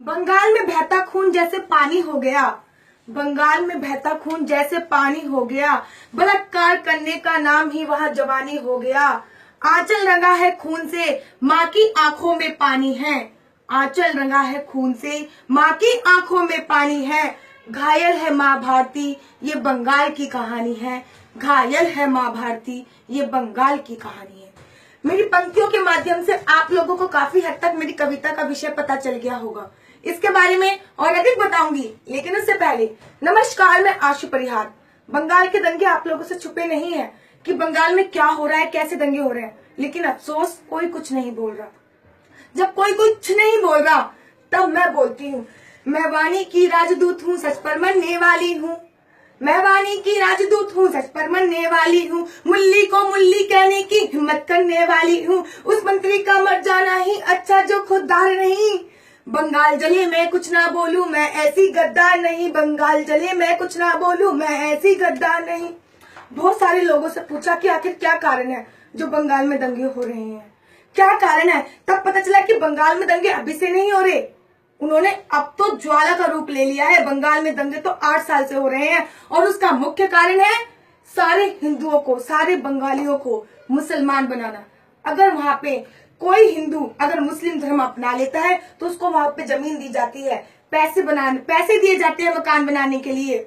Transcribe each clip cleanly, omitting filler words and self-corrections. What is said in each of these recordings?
बंगाल में बहता खून जैसे पानी हो गया। बंगाल में बहता खून जैसे पानी हो गया। बलात्कार करने का नाम ही वहाँ जवानी हो गया। आंचल रंगा है खून से, माँ की आंखों में पानी है। आंचल रंगा है खून से, माँ की आंखों में पानी है। घायल है माँ भारती, ये बंगाल की कहानी है। घायल है माँ भारती, ये बंगाल की कहानी है। मेरी पंक्तियों के माध्यम से आप लोगों को काफी हद तक मेरी कविता का विषय पता चल गया होगा। इसके बारे में और अधिक बताऊंगी, लेकिन उससे पहले नमस्कार, मैं आशु परिहार। बंगाल के दंगे आप लोगों से छुपे नहीं है कि बंगाल में क्या हो रहा है, कैसे दंगे हो रहे हैं, लेकिन अफसोस कोई कुछ नहीं बोल रहा। जब कोई कुछ नहीं बोल रहा तब मैं बोलती हूँ। मैं वाणी की राजदूत हूँ, सच पर मरने वाली हूँ। मैं वाणी की राजदूत हूँ, सच पर मरने वाली हूँ। मुल्ली को मुल्ली कहने की हिम्मत करने वाली हूँ। उस मंत्री का मर जाना ही अच्छा जो खुददार नहीं। बंगाल जले मैं कुछ ना बोलूं, मैं ऐसी गद्दार नहीं। बंगाल जले मैं कुछ ना बोलूं, मैं ऐसी गद्दार नहीं। बहुत सारे लोगों से पूछा कि आखिर क्या कारण है जो बंगाल में दंगे हो रहे हैं, क्या कारण है। तब पता चला कि बंगाल में दंगे अभी से नहीं हो रहे, उन्होंने अब तो ज्वाला का रूप ले लिया है। बंगाल में दंगे तो 8 साल से हो रहे हैं और उसका मुख्य कारण है सारे हिंदुओं को, सारे बंगालियों को मुसलमान बनाना। अगर वहां पे कोई हिंदू अगर मुस्लिम धर्म अपना लेता है तो उसको वहां पे जमीन दी जाती है, पैसे दिए जाते हैं मकान बनाने के लिए।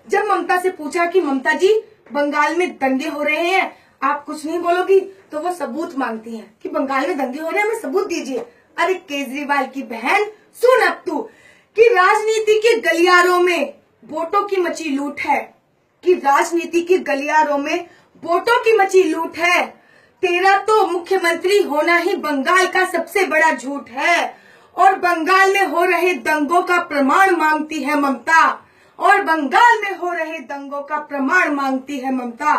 जब ममता से पूछा कि ममता जी बंगाल में दंगे हो रहे हैं, आप कुछ नहीं बोलोगी, तो वो सबूत मांगती हैं कि बंगाल में दंगे हो रहे हैं, हमें सबूत दीजिए। अरे केजरीवाल की बहन, सुन अब तू कि राजनीति के गलियारों में वोटों की मची लूट है, कि राजनीति के गलियारों में वोटों की मची लूट है। तेरा तो मुख्यमंत्री होना ही बंगाल का सबसे बड़ा झूठ है। और बंगाल में हो रहे दंगों का प्रमाण मांगती है ममता। और बंगाल में हो रहे दंगों का प्रमाण मांगती है ममता।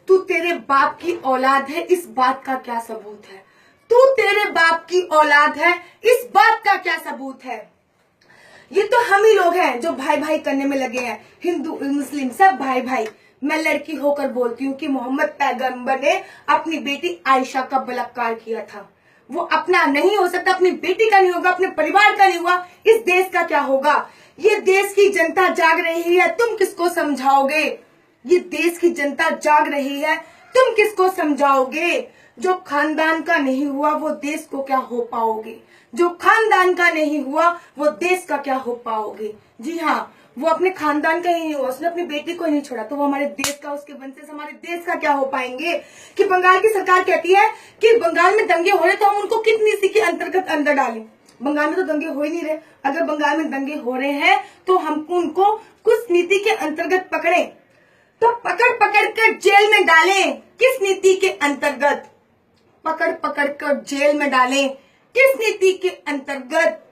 तू तेरे बाप की औलाद है, इस बात का क्या सबूत है। तू तेरे बाप की औलाद है, इस बात का क्या सबूत है। ये तो हम ही लोग हैं जो भाई भाई करने में लगे हैं, हिंदू मुस्लिम सब भाई भाई। मैं लड़की होकर बोलती हूँ कि मोहम्मद पैगंबर ने अपनी बेटी आयशा का बलात्कार किया था। वो अपना नहीं हो सकता, अपनी बेटी का नहीं होगा, अपने परिवार का नहीं हुआ, इस देश का क्या होगा। ये देश की जनता जाग रही है, तुम किसको समझाओगे। ये देश की जनता जाग रही है, तुम किसको समझाओगे। जो खानदान का नहीं हुआ वो देश को क्या हो पाओगे। जो खानदान का नहीं हुआ वो देश का क्या हो पाओगे। जी हाँ, वो अपने खानदान का ही नहीं हुआ, उसने अपनी बेटी को ही नहीं छोड़ा, तो वो हमारे देश का, उसके वंशज हमारे देश का क्या हो पाएंगे। कि बंगाल की सरकार कहती है कि बंगाल में दंगे हो रहे तो हम उनको किस नीति के अंतर्गत अंदर डालें। बंगाल में तो दंगे हो ही नहीं रहे। अगर बंगाल में दंगे हो रहे हैं तो हम उनको कुछ नीति के अंतर्गत पकड़े, तो पकड़ पकड़ कर जेल में डालें। किस नीति के अंतर्गत पकड़ पकड़ कर जेल में डालें, किस नीति के अंतर्गत।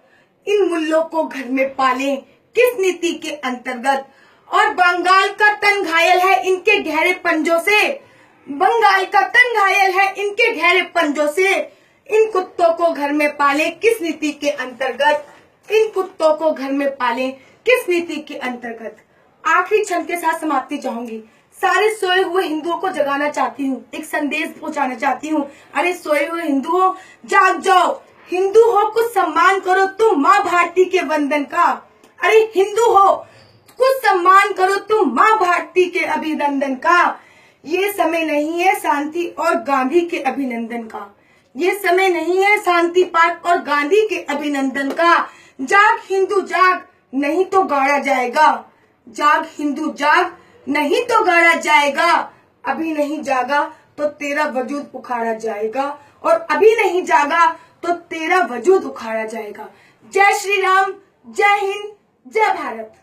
इन मुल्लों को घर में पालें, किस नीति के अंतर्गत। और बंगाल का तन घायल है इनके गहरे पंजों से। बंगाल का तन घायल है इनके गहरे पंजों से। इन कुत्तों को घर में पालें, किस नीति के अंतर्गत। इन कुत्तों को घर में पालें, किस नीति के अंतर्गत। आखिरी क्षण के साथ समाप्ति चाहूंगी। सारे सोए हुए हिंदुओं को जगाना चाहती हूँ, एक संदेश पहुंचाना चाहती हूँ। अरे सोए हुए हिंदुओं, जाग जाओ। हिंदू हो, कुछ सम्मान करो तुम माँ भारती के वंदन का। अरे हिंदू हो, कुछ सम्मान करो तुम माँ भारती के अभिनंदन का। ये समय नहीं है शांति और गांधी के अभिनंदन का। ये समय नहीं है शांति पार्क और गांधी के अभिनंदन का। जाग हिंदू जाग, नहीं तो गाड़ा जाएगा। जाग हिंदू जाग, नहीं तो गाड़ा जाएगा। अभी नहीं जागा तो तेरा वजूद उखाड़ा जाएगा, और अभी नहीं जागा तो तेरा वजूद उखाड़ा जाएगा। जय श्री राम, जय हिंद, जय भारत।